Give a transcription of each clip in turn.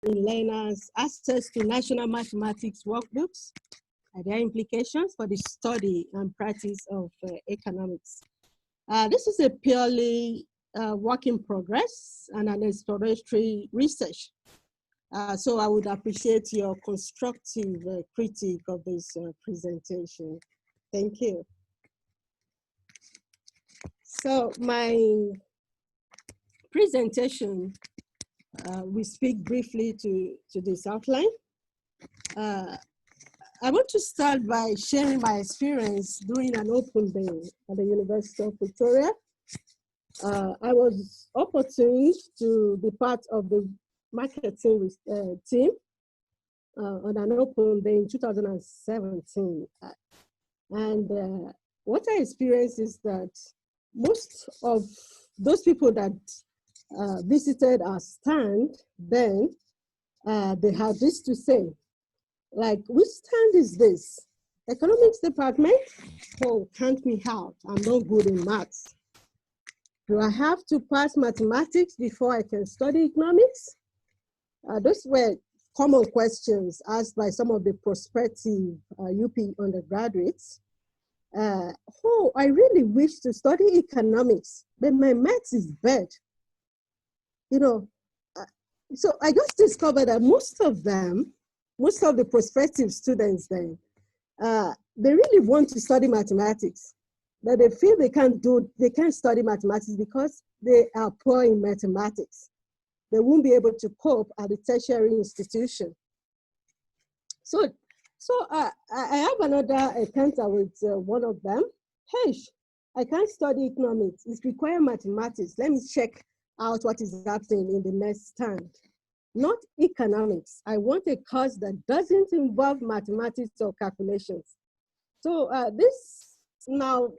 learners access to national mathematics workbooks and their implications for the study and practice of economics. This is a purely work in progress and an exploratory research. So I would appreciate your constructive critique of this presentation. Thank you. So my presentation, we speak briefly to this outline. I want to start by sharing my experience during an open day at the University of Victoria. I was opportune to be part of the marketing team on an open day in 2017. And what I experienced is that most of those people that visited our stand then, they had this to say, like, which stand is this? Economics department? Oh, count me out, I'm not good in maths. Do I have to pass mathematics before I can study economics? Those were common questions asked by some of the prospective UP undergraduates. Oh, I really wish to study economics, but my maths is bad. You know, so I just discovered that most of the prospective students then, they really want to study mathematics, but they feel they can't study mathematics because they are poor in mathematics. They won't be able to cope at the tertiary institution. So I have another encounter with one of them. Hey, I can't study economics. It requires mathematics. Let me check out what is happening in the next stand. Not economics. I want a course that doesn't involve mathematics or calculations. So this now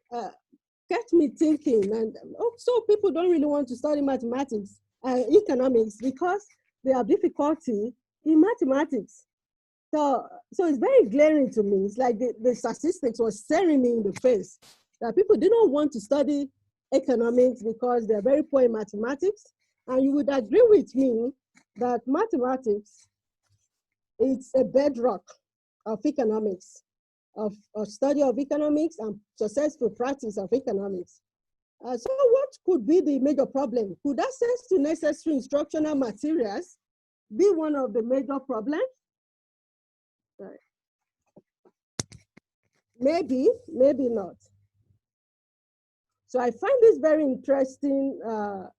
kept me thinking, and so people don't really want to study mathematics, economics, because they have difficulty in mathematics. So it's very glaring to me. It's like the statistics was staring me in the face, that people didn't want to study economics because they're very poor in mathematics. And you would agree with me that mathematics is a bedrock of economics, of study of economics and successful practice of economics. So what could be the major problem? Could access to necessary instructional materials be one of the major problems? Right. Maybe, maybe not. So I find this very interesting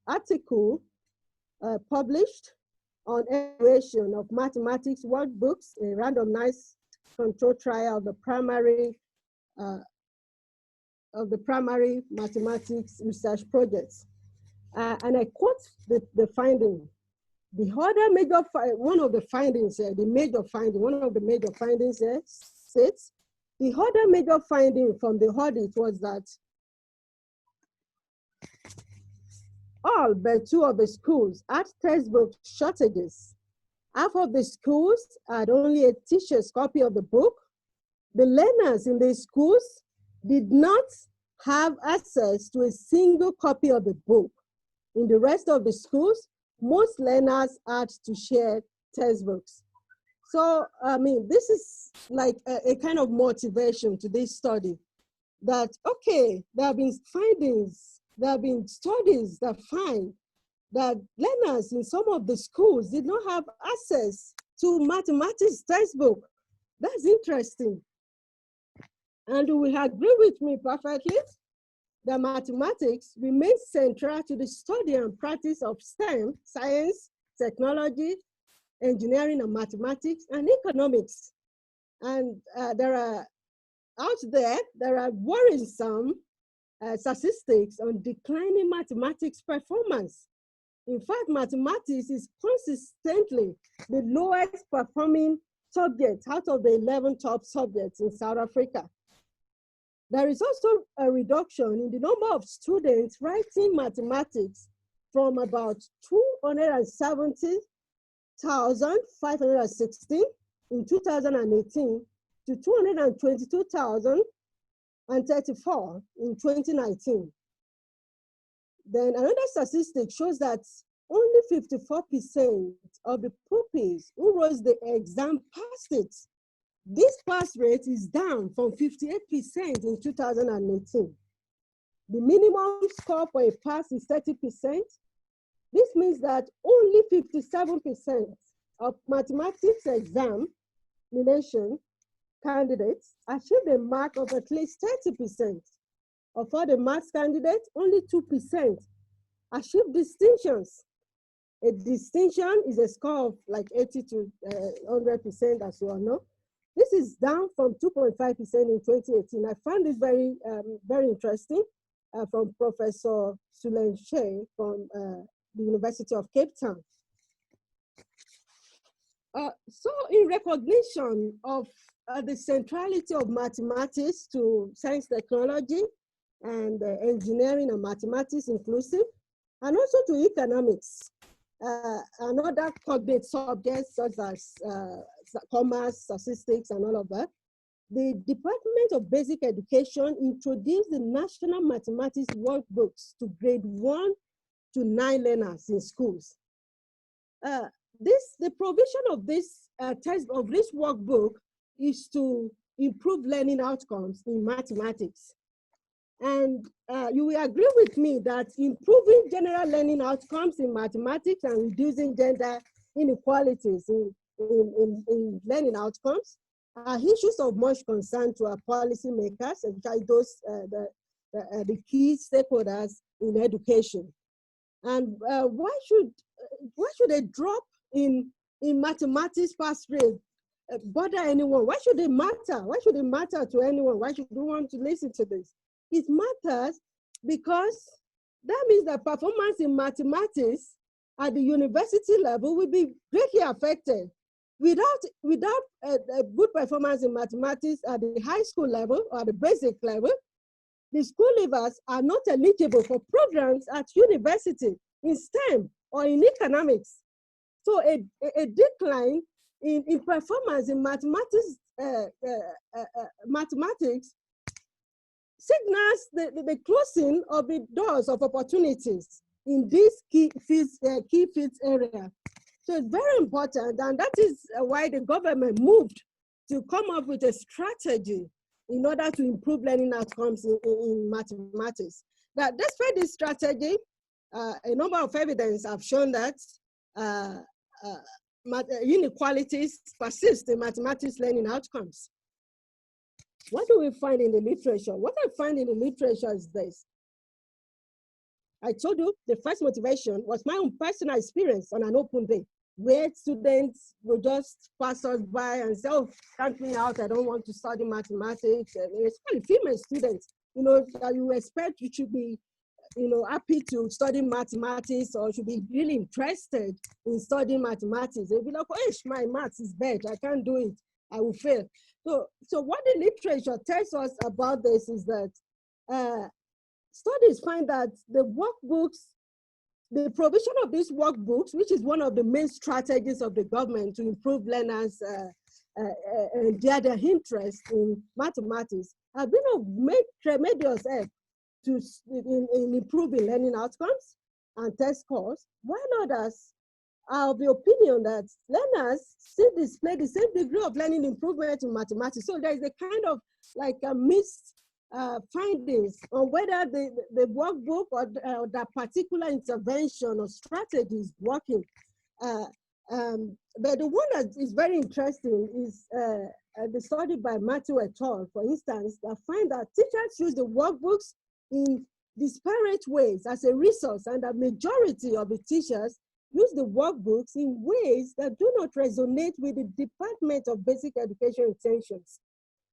article published on evaluation of mathematics workbooks, a randomized control trial of the primary mathematics research projects. And I quote the finding. The other major, one of the findings states, the other major finding from the audit was that all but 2 of the schools had textbook shortages. Half of the schools had only a teacher's copy of the book. The learners in the schools did not have access to a single copy of the book. In the rest of the schools, most learners had to share textbooks. So, I mean, this is like a kind of motivation to this study that, okay, there have been findings, there have been studies that find that learners in some of the schools did not have access to mathematics textbook. That's interesting. And you will agree with me perfectly that mathematics remains central to the study and practice of STEM, science, technology, engineering and mathematics, and economics. And there are worrisome statistics on declining mathematics performance. In fact, mathematics is consistently the lowest performing subject out of the 11 top subjects in South Africa. There is also a reduction in the number of students writing mathematics from about 270,516 in 2018 to 222,034 in 2019. Then another statistic shows that only 54% of the pupils who wrote the exam passed it. This pass rate is down from 58% in 2018. The minimum score for a pass is 30%. This means that only 57% of mathematics examination candidates achieved a mark of at least 30%. Of all the maths candidates, only 2% achieved distinctions. A distinction is a score of like 80 to 100%, as you all know. This is down from 2.5% in 2018. I found this very, very interesting from Professor Sulen Shea from the University of Cape Town. So in recognition of the centrality of mathematics to science, technology, and engineering and mathematics inclusive, and also to economics, and other cognate subjects such as commerce, statistics, and all of that, the Department of Basic Education introduced the National Mathematics Workbooks to grade 1 to 9 learners in schools. The provision of this workbook is to improve learning outcomes in mathematics. And you will agree with me that improving general learning outcomes in mathematics and reducing gender inequalities in learning outcomes are issues of much concern to our policymakers, and those the key stakeholders in education. And why should a drop in mathematics pass rate bother anyone? Why should it matter? Why should it matter to anyone? Why should we want to listen to this? It matters because that means that performance in mathematics at the university level will be greatly affected. Without a good performance in mathematics at the high school level or the basic level, the school leavers are not eligible for programs at university in STEM or in economics. So a decline in performance in mathematics signals the closing of the doors of opportunities in this key fields area. So it's very important, and that is why the government moved to come up with a strategy in order to improve learning outcomes in mathematics. That despite this strategy, a number of evidence have shown that inequalities persist in mathematics learning outcomes. What do we find in the literature? What I find in the literature is this. I told you the first motivation was my own personal experience on an open day, where students will just pass us by and say, oh, count me out, I don't want to study mathematics. And especially female students, you know, that you expect you should be, you know, happy to study mathematics or should be really interested in studying mathematics. They'll be like, oh, my maths is bad, I can't do it, I will fail. So what the literature tells us about this is that studies find that the workbooks, the provision of these workbooks, which is one of the main strategies of the government to improve learners and their interest in mathematics, have been of tremendous help in improving learning outcomes and test scores, while others are of the opinion that learners still display the same degree of learning improvement in mathematics. So there is a kind of like a mixed findings on whether the workbook or that particular intervention or strategy is working. But the one that is very interesting is the study by Matthew et al., for instance, that find that teachers use the workbooks in disparate ways as a resource, and the majority of the teachers use the workbooks in ways that do not resonate with the Department of Basic Education intentions.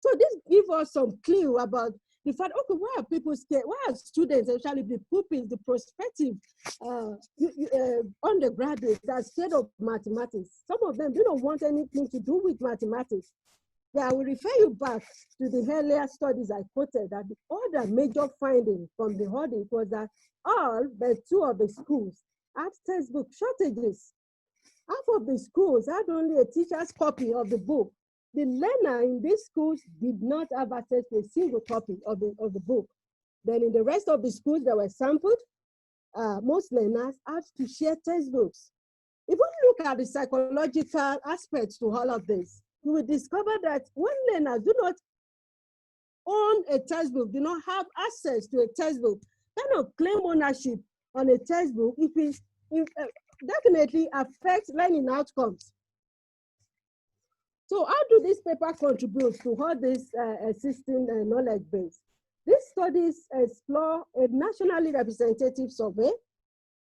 So this gives us some clue about the fact, okay, why are people scared? Why are students, especially the pupils, the prospective undergraduates, are scared of mathematics? Some of them, they don't want anything to do with mathematics. Yeah, I will refer you back to the earlier studies I quoted, that the other major finding from the audit was that all but 2 of the schools had textbook shortages. Half of the schools had only a teacher's copy of the book. The learner in these schools did not have access to a single copy of the book. Then in the rest of the schools that were sampled, most learners have to share textbooks. If we look at the psychological aspects to all of this, we will discover that when learners do not own a textbook, do not have access to a textbook, kind of claim ownership on a textbook, it definitely affects learning outcomes. So how do this paper contribute to all this existing knowledge base? These studies explore a nationally representative survey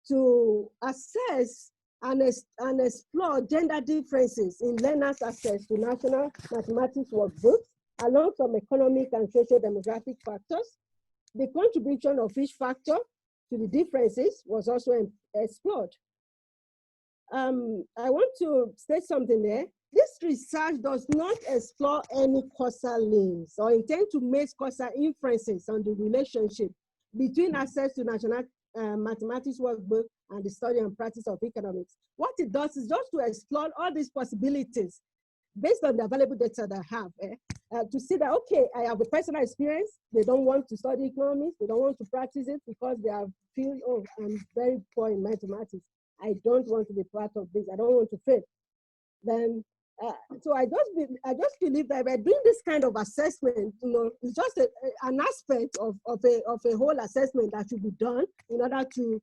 to assess and explore gender differences in learners' access to national mathematics workbooks along some economic and social demographic factors. The contribution of each factor to the differences was also explored. I want to state something there. This research does not explore any causal links or intend to make causal inferences on the relationship between access to national mathematics workbook and the study and practice of economics. What it does is just to explore all these possibilities based on the available data that I have, to see that, okay, I have a personal experience. They don't want to study economics. They don't want to practice it because they feel, oh, I'm very poor in mathematics. I don't want to be part of this. I don't want to fail. Then, so I just believe that by doing this kind of assessment, it's just an aspect of a whole assessment that should be done in order to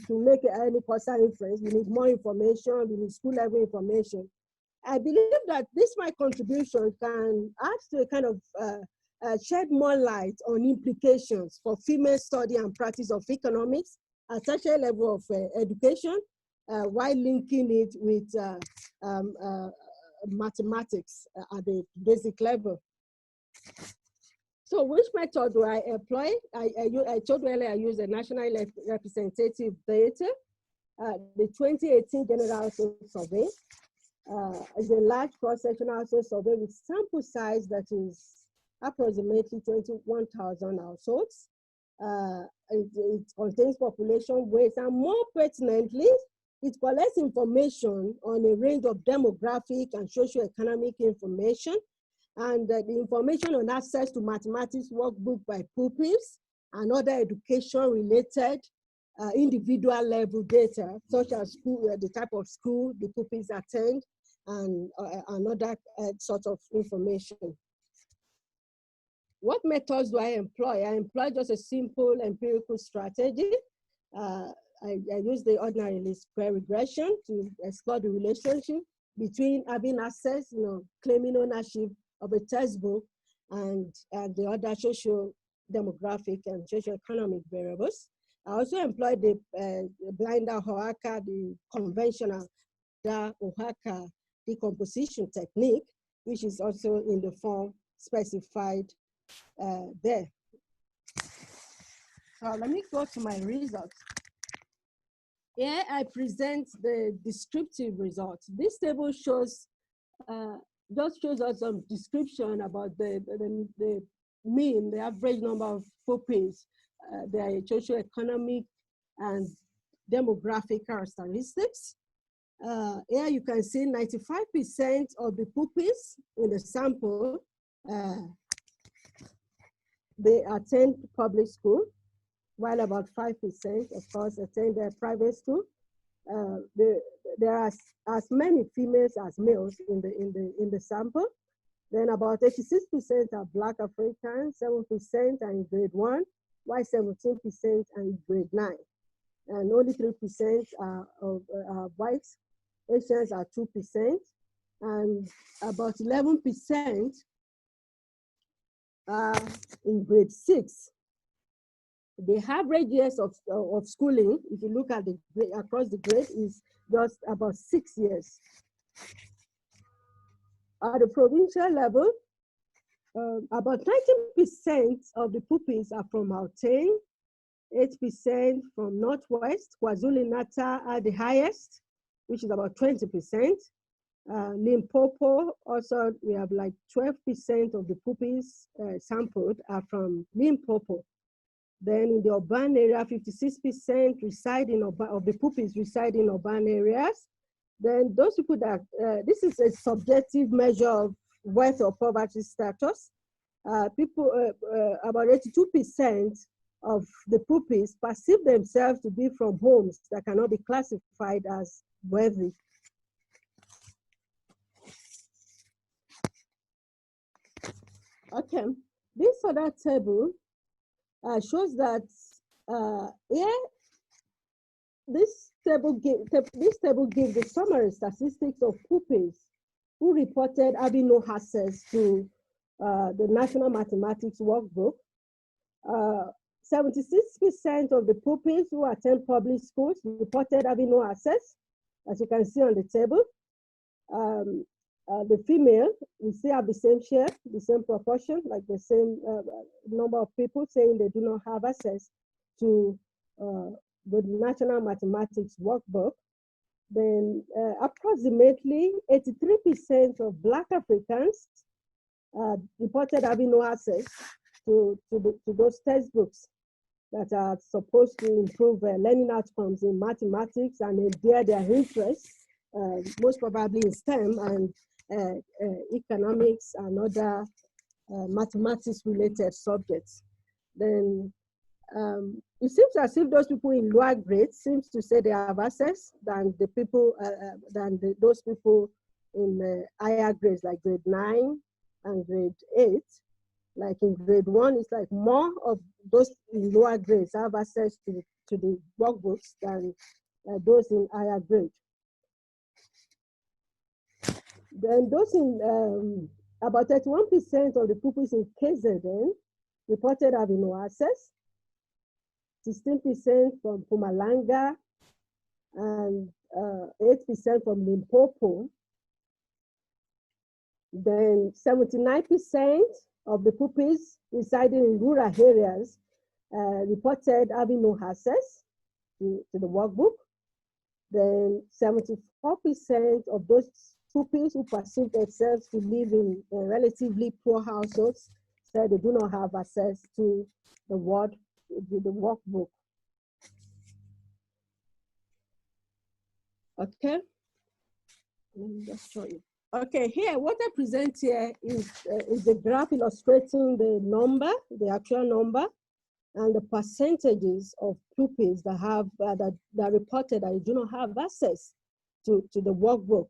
make any causal inference. We need more information. We need school level information. I believe that this, my contribution, can add to a kind of shed more light on implications for female study and practice of economics at such a level of education, while linking it with mathematics at the basic level. So which method do I employ? I told you earlier I use a national representative data. The 2018 General Household Survey is a large cross-sectional household survey with sample size that is approximately 21,000 households. It contains population weights, and more pertinently, it collects information on a range of demographic and socioeconomic information, and the information on access to mathematics workbook by pupils and other education-related individual level data, such as school, the type of school the pupils attend, and other sort of information. What methods do I employ? I employ just a simple empirical strategy. I use the ordinary least square regression to explore the relationship between having access, claiming ownership of a textbook and the other social demographic and socioeconomic variables. I also employ the Blinder-Oaxaca, the conventional Oaxaca decomposition technique, which is also in the form specified there. So let me go to my results. Here I present the descriptive results. This table shows just shows us some description about the mean, the average number of pupils, their socioeconomic and demographic characteristics. Here you can see 95% of the pupils in the sample, they attend public school, while about 5%, of course, attend a private school. There are as many females as males in the sample. Then about 86% are Black Africans, 7% are in grade 1, while 17% are in grade 9. And only 3% are white. Asians are 2%, and about 11% are in grade 6. The average years of schooling, if you look at across the grade, is just about 6 years. At the provincial level, about 90% of the pupils are from Gauteng, 8% from Northwest. KwaZulu-Natal are the highest, which is about 20%. Limpopo, also we have like 12% of the pupils sampled are from Limpopo. Then in the urban area, 56% reside in of the pupils reside in urban areas. Then those people that, this is a subjective measure of wealth or poverty status. About 82% of the pupils perceive themselves to be from homes that cannot be classified as worthy. Okay, this other table shows that here, this table gives the summary statistics of pupils who reported having no access to the National Mathematics Workbook. 76% of the pupils who attend public schools reported having no access, as you can see on the table. The female, we still have the same share, the same proportion, like the same number of people saying they do not have access to the National Mathematics Workbook. Then approximately 83% of Black Africans reported having no access to those textbooks that are supposed to improve learning outcomes in mathematics and endear their interests, most probably in STEM and economics and other mathematics-related subjects. Then it seems as if those people in lower grades seems to say they have access than the people those people in higher grades, like grade 9 and grade 8. Like in grade 1, it's like more of those in lower grades have access to the workbooks than those in higher grades. Then those in about 31% of the pupils in KZN reported having no access. 16% from Pumalanga, and 8% from Limpopo. Then 79% of the pupils residing in rural areas reported having no access to the workbook. Then 74% of those pupils who perceive themselves to live in relatively poor households said they do not have access to the workbook. Okay, let me just show you. Okay, here, what I present here is the graph illustrating the number, the actual number, and the percentages of pupils that have that reported that they do not have access to the workbook.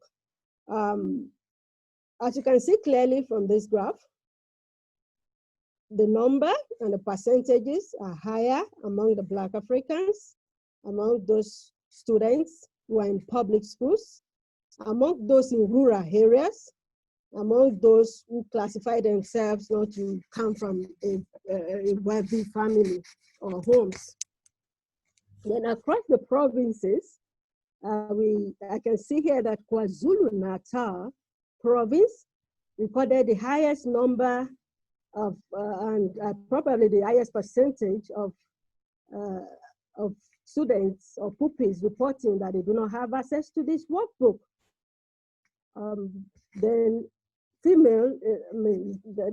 As you can see clearly from this graph, the number and the percentages are higher among the Black Africans, among those students who are in public schools, among those in rural areas, among those who classify themselves not to come from a wealthy family or homes. Then across the provinces, I can see here that KwaZulu-Natal province recorded the highest number of, and probably the highest percentage of students or pupils reporting that they do not have access to this workbook. Then female,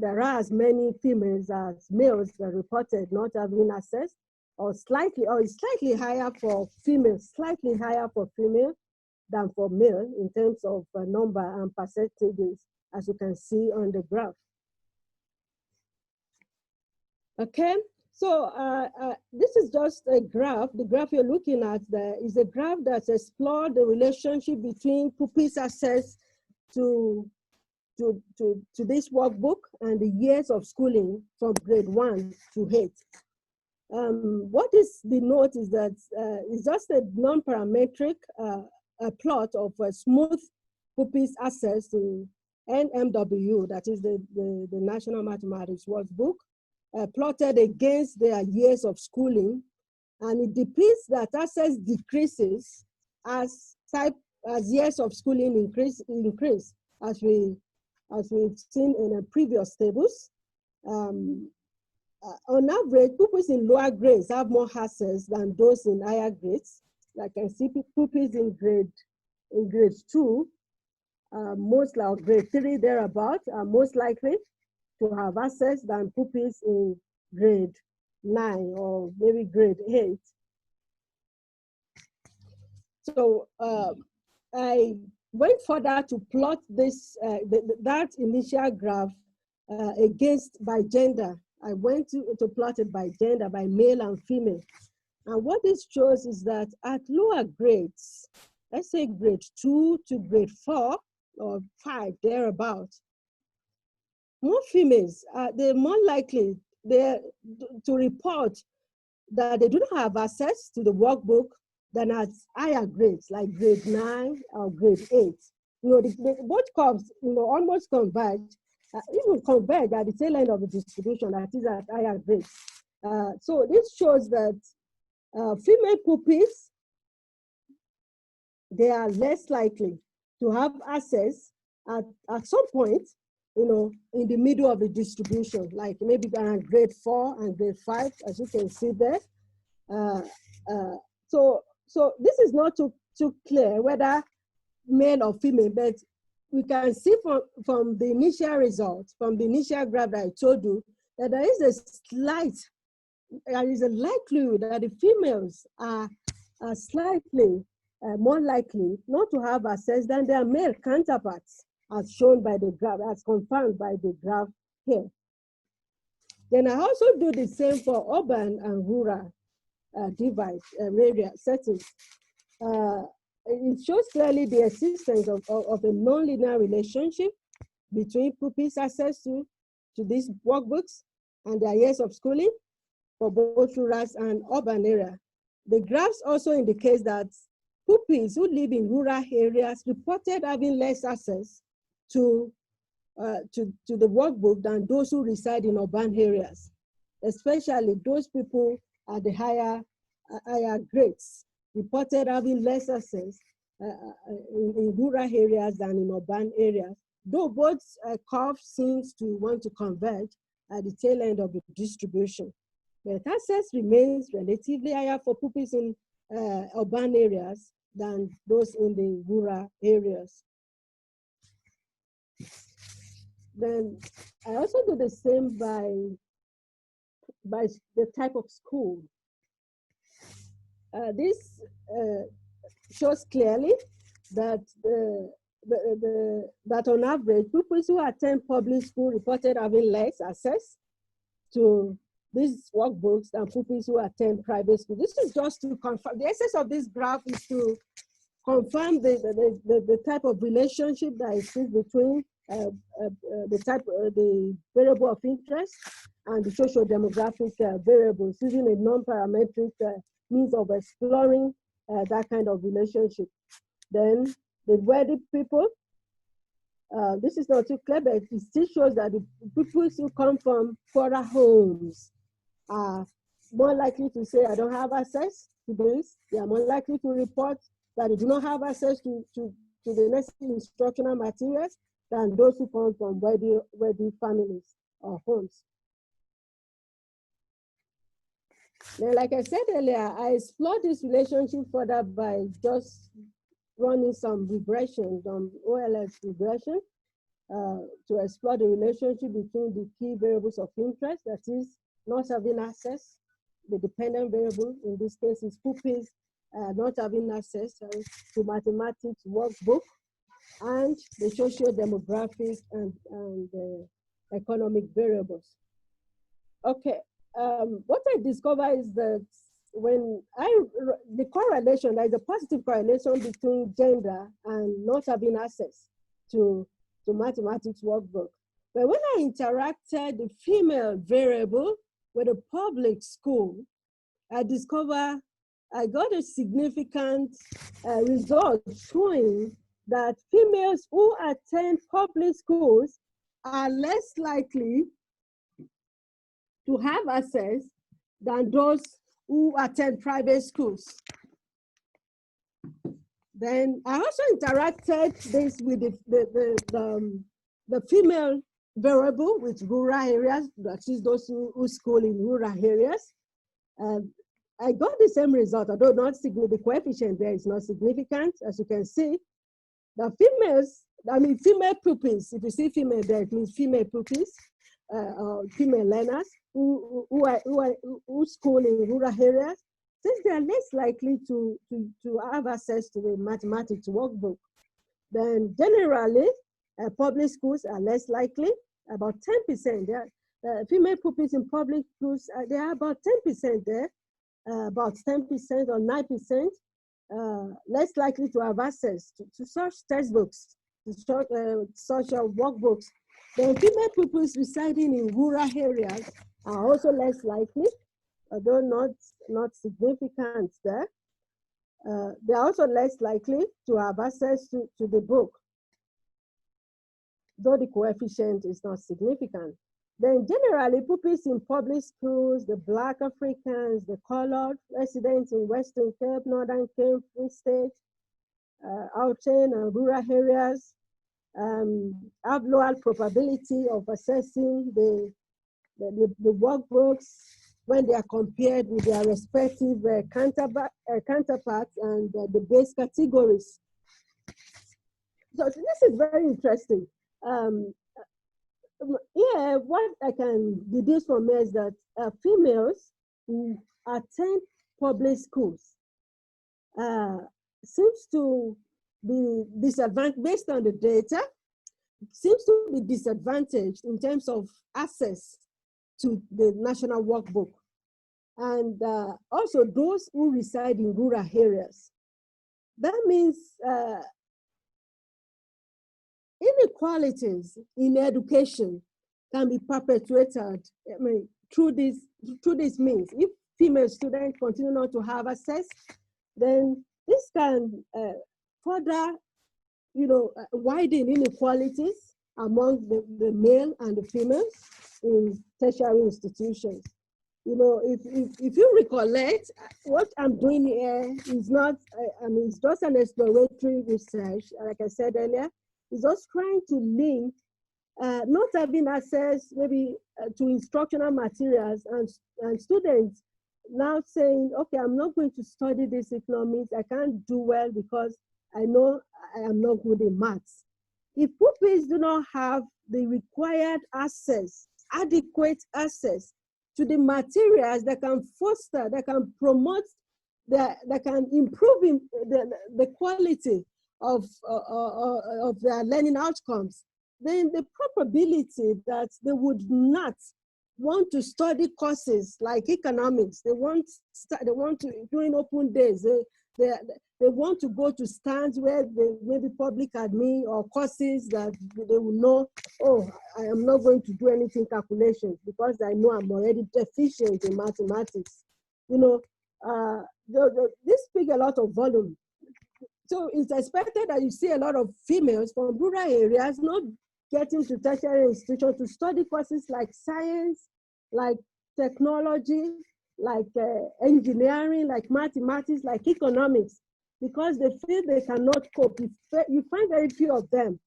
there are as many females as males that reported not having access, or it's slightly higher for female, than for male in terms of number and percentages, as you can see on the graph. Okay, so this is just a graph. The graph you're looking at there is a graph that explored the relationship between pupils' access to this workbook and the years of schooling from grade 1 to 8. What is the note is that it's just a non-parametric plot of smooth pupils' access to NMW, that is the National Mathematics Workbook, plotted against their years of schooling, and it depicts that access decreases as years of schooling increase, as we've seen in the previous tables. On average, pupils in lower grades have more access than those in higher grades. Like I see pupils in grade 2, most like grade 3 thereabout, are most likely to have access than pupils in grade 9 or maybe grade 8. So I went further to plot this that initial graph against by gender I went to plot it by gender, by male and female. And what this shows is that at lower grades, let's say grade 2 to grade 4 or 5, thereabout, more females, they're more likely to report that they do not have access to the workbook than at higher grades, like grade 9 or grade 8. Both curves, almost converge, even converge at the tail end of the distribution, that is at higher grades. So this shows that female pupils, they are less likely to have access at some point, in the middle of the distribution, like maybe around grade 4 and grade 5, as you can see there. So this is not too clear whether male or female, but we can see from the initial results, from the initial graph that I told you, that there is a likelihood that the females are slightly more likely not to have access than their male counterparts, as shown by the graph, as confirmed by the graph here. Then I also do the same for urban and rural divide area settings. It shows clearly the existence of a non-linear relationship between pupils' access to these workbooks and their years of schooling for both rural and urban area. The graphs also indicate that pupils who live in rural areas reported having less access to the workbook than those who reside in urban areas, especially those people at the higher grades reported having less access in rural areas than in urban areas, though both curves seems to want to converge at the tail end of the distribution. But access remains relatively higher for pupils in urban areas than those in the rural areas. Then I also do the same by the type of school. This shows clearly that that on average, pupils who attend public school reported having less access to these workbooks than pupils who attend private school. This is just to confirm. The essence of this graph is to confirm the type of relationship that exists between the variable of interest and the social demographic variables, using a non-parametric means of exploring that kind of relationship. Then the wealthy people, this is not too clear, but it still shows that the people who come from poorer homes are more likely to say, I don't have access to this. They are more likely to report that they do not have access to the necessary instructional materials than those who come from wealthy families or homes. Now, like I said earlier, I explored this relationship further by just running some regression, some OLS regression, to explore the relationship between the key variables of interest, that is not having access, the dependent variable, in this case is pupils not having access to mathematics workbook, and the socio-demographic and economic variables. Okay, what I discovered is that the correlation, there is a positive correlation between gender and not having access to mathematics workbook. But when I interacted the female variable with a public school, I discovered I got a significant result showing that females who attend public schools are less likely to have access than those who attend private schools. Then I also interacted this with the female variable with rural areas, that is those who school in rural areas. I got the same result, although not significant. The coefficient there is not significant, as you can see. The females, female pupils, if you see female there, it means female pupils, or female learners who school in rural areas, since they are less likely to have access to the mathematics workbook. Then generally, public schools are less likely, about 10%. female pupils in public schools, there are about 10% there, about 10% or 9%, less likely to have access to such textbooks, to such workbooks. Then female pupils residing in rural areas are also less likely, although not significant there. They are also less likely to have access to the book, though the coefficient is not significant. Then generally, pupils in public schools, the Black Africans, the colored residents in Western Cape, Northern Cape, Free State, Gauteng and rural areas have lower probability of accessing the workbooks when they are compared with their respective counterparts and the base categories. So this is very interesting. Yeah, what I can deduce from here is that females who attend public schools seems to be disadvantaged, based on the data, seems to be disadvantaged in terms of access to the national workbook. And also those who reside in rural areas. That means inequalities in education can be perpetuated, I mean, through this means. If female students continue not to have access, then this can further, widen inequalities among the male and the females in tertiary institutions. If you recollect, what I'm doing here is not, it's just an exploratory research, like I said earlier. It's just trying to link not having access maybe to instructional materials and students now saying, okay, I'm not going to study this economics. I can't do well because I know I am not good in maths. If pupils do not have the required access, adequate access to the materials that can foster, that can promote, that can improve the quality of their learning outcomes, then the probability that they would not want to study courses like economics, they want to, during open days, they want to go to stands where they maybe public admin or courses that they will know, oh, I am not going to do anything calculations because I know I'm already deficient in mathematics. This speaks a lot of volume. So it's expected that you see a lot of females from rural areas not getting to tertiary institutions to study courses like science, like technology, like engineering, like mathematics, like economics, because they feel they cannot cope. You find very few of them.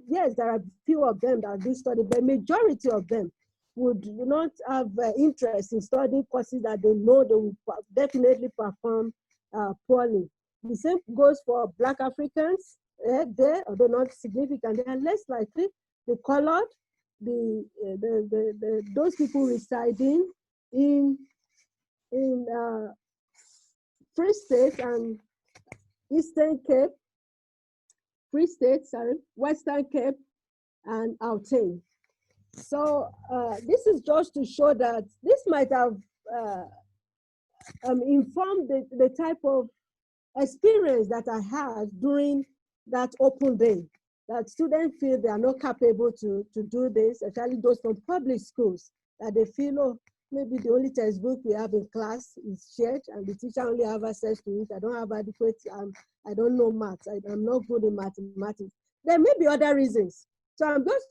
Yes, there are few of them that do study, but majority of them would not have interest in studying courses that they know they will definitely perform poorly. The same goes for Black Africans. They, although not significant, they are less likely. The colored, those people residing in Free State and Eastern Cape, Free State, Western Cape, and Gauteng. So this is just to show that this might have informed the type of experience that I had during that open day, that students feel they are not capable to do this, especially those from public schools, that they feel, oh, maybe the only textbook we have in class is shared and the teacher only have access to it. I don't have adequate, I don't know maths, I'm not good in mathematics. There may be other reasons. So I'm just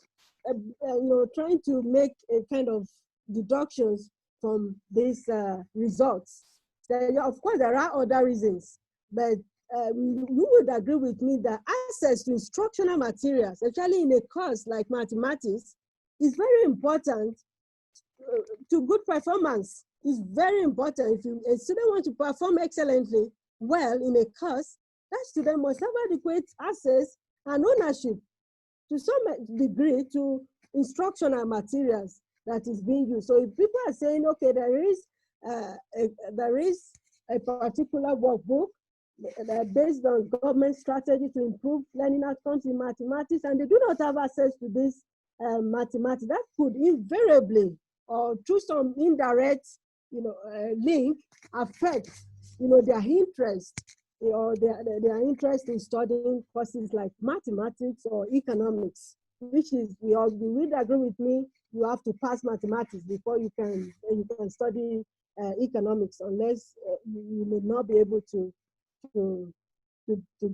trying to make a kind of deductions from these results. Of course, there are other reasons, but you would agree with me that access to instructional materials, especially in a course like mathematics, is very important to good performance. It's very important. If a student wants to perform excellently well in a course, that student must have adequate access and ownership to some degree to instructional materials that is being used. So if people are saying, okay, there is a particular workbook based on government strategy to improve learning outcomes in mathematics, and they do not have access to this mathematics, that could invariably or through some indirect, link affect, their interest or their interest in studying courses like mathematics or economics, which is, you would agree with me, you have to pass mathematics before you can study economics, unless you may not be able to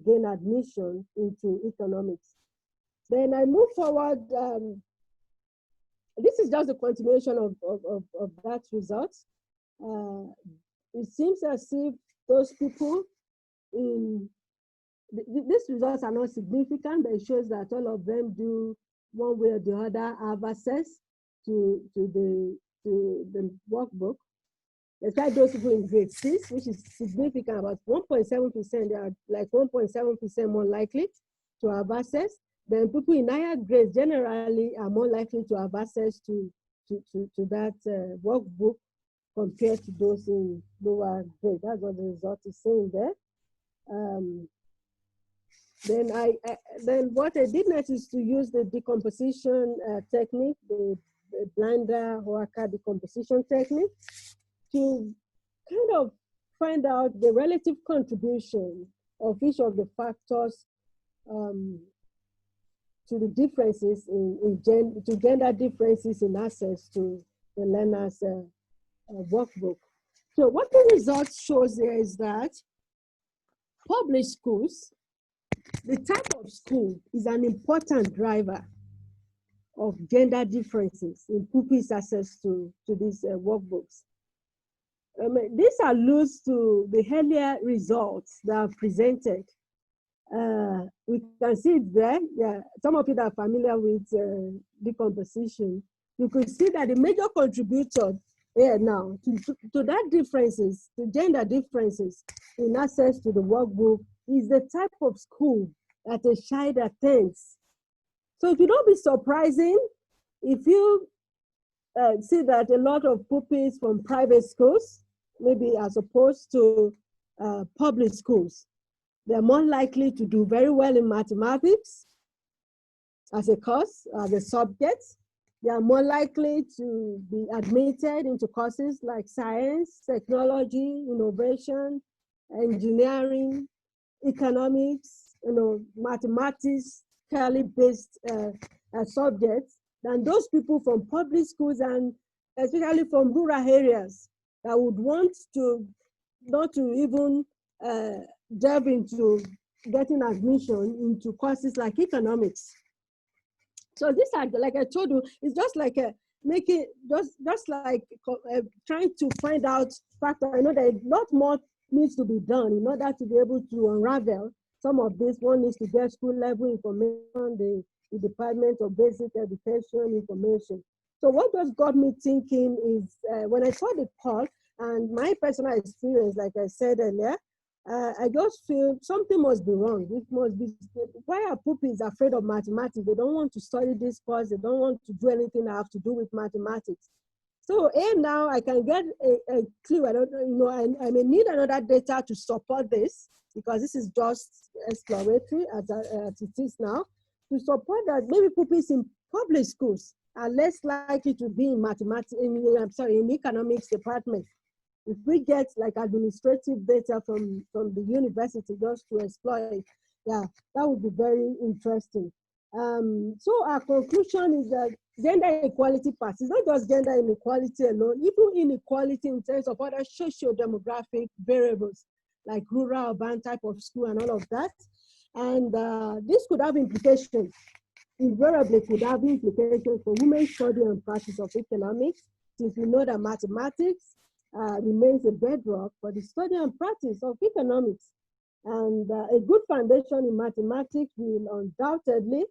gain admission into economics. Then I move forward. This is just a continuation of that result. It seems as if those people these results are not significant, but it shows that all of them do, one way or the other, have access to the workbook. Despite those people in grade 6, which is significant, about 1.7%, they are like 1.7% more likely to have access. Then people in higher grades generally are more likely to have access to that workbook compared to those in lower grade. That's what the result is saying there. Then what I did next is to use the decomposition technique, the Blinder-Oaxaca decomposition technique, to kind of find out the relative contribution of each of the factors to the differences to gender differences in access to the learner's workbook. So what the result shows there is that public schools, the type of school, is an important driver of gender differences in pupils' access to these workbooks. This alludes to the earlier results that are presented. We can see it there. Yeah, some of you that are familiar with decomposition, you could see that the major contributor here now to that differences, to gender differences in access to the workbook, is the type of school that a child attends. So it will not be surprising if you see that a lot of pupils from private schools, maybe as opposed to public schools, they're more likely to do very well in mathematics as a course, as a subject. They are more likely to be admitted into courses like science, technology, innovation, engineering, economics, mathematically based subjects than those people from public schools, and especially from rural areas that would want to not to even delve into getting admission into courses like economics. So these are, like I told you, it's just like trying to find out factors. I know that a lot more needs to be done in order to be able to unravel some of this. One needs to get school level information, the Department of Basic Education information. So what just got me thinking is when I saw the call and my personal experience, like I said earlier, I just feel something must be wrong. It must be, why are pupils afraid of mathematics? They don't want to study this course. They don't want to do anything that have to do with mathematics. So now I can get a clue. I don't know, I may need another data to support this, because this is just exploratory as it is now, to support that maybe pupils in public schools are less likely to be in mathematics, in economics department. If we get like administrative data from the university just to explore it, yeah, that would be very interesting. So our conclusion is that gender equality part is not just gender inequality alone, even inequality in terms of other socio-demographic variables like rural, urban type of school and all of that. And this could have implications, invariably could have implications for women's study and practice of economics, since we know that mathematics remains a bedrock for the study and practice of economics. And a good foundation in mathematics will undoubtedly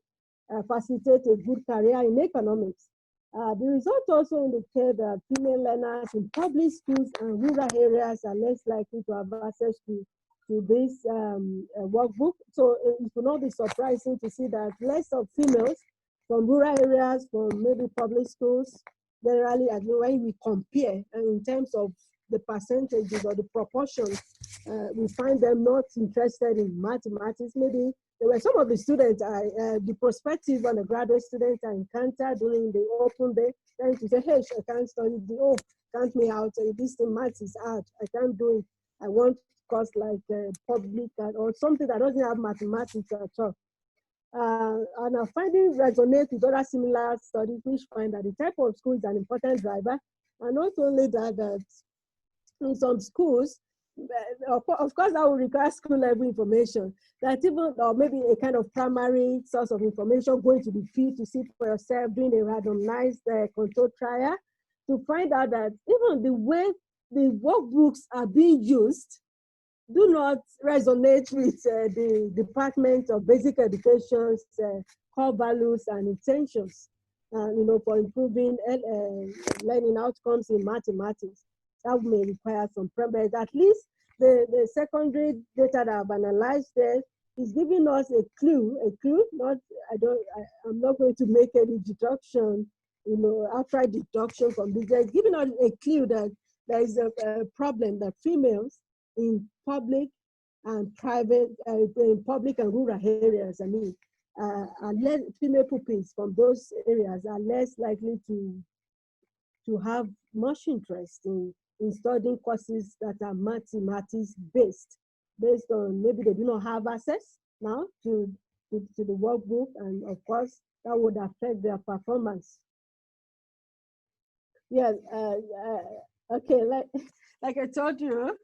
facilitate a good career in economics. The results also indicate that female learners in public schools and rural areas are less likely to have access to this workbook. So it will not be surprising to see that less of females from rural areas, from maybe public schools, generally, when we compare in terms of the percentages or the proportions, we find them not interested in mathematics. Maybe there were some of the students, the prospective undergraduate students I encountered during the open day, trying to say, hey, I can't study, count me out, this thing, maths is hard, I can't do it. I want course like public or something that doesn't have mathematics at all. And I'm finding resonate with other similar studies, which find that the type of school is an important driver. And not only that, that in some schools, of course, that will require school level information, that even, or maybe a kind of primary source of information, going to the field to see for yourself, doing a randomized control trial, to find out that even the way the workbooks are being used do not resonate with the Department of Basic Education's core values and intentions, for improving learning outcomes in mathematics. That may require some progress. At least the secondary data that I've analyzed there is giving us a clue, I'm not going to make any deduction, outright deduction from this. They're giving us a clue that there is a problem that females in public and private, in public and rural areas, are less, female pupils from those areas are less likely to have much interest in studying courses that are mathematics based on maybe they do not have access now to the workbook, and of course that would affect their performance. Yeah, okay, like I told you,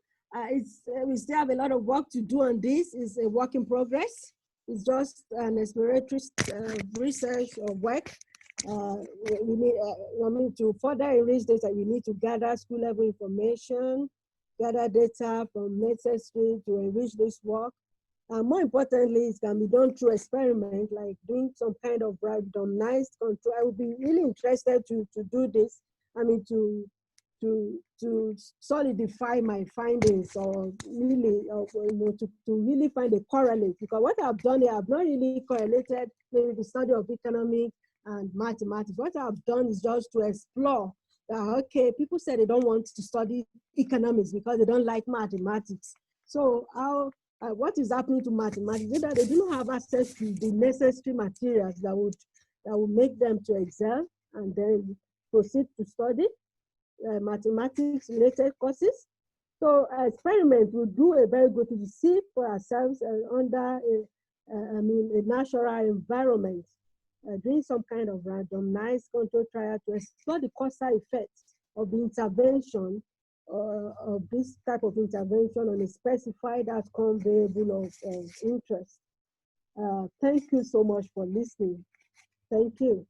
we still have a lot of work to do on this. It's a work in progress. It's just an exploratory research or work. We need, to further enrich data, you need to gather school level information, gather data from necessary to enrich this work. And more importantly, it can be done through experiment, like doing some kind of randomized control. I would be really interested to do this. To solidify my findings, or really, to really find a correlate. Because what I've done here, I've not really correlated maybe the study of economics and mathematics. What I've done is just to explore that, okay, people say they don't want to study economics because they don't like mathematics. So what is happening to mathematics is that they do not have access to the necessary materials that would make them to excel and then proceed to study mathematics related courses. So experiment will do a very good to see for ourselves under a natural environment, doing some kind of randomized control trial to explore the causal effects of the intervention, of this type of intervention on a specified outcome variable of interest. Thank you so much for listening. Thank you.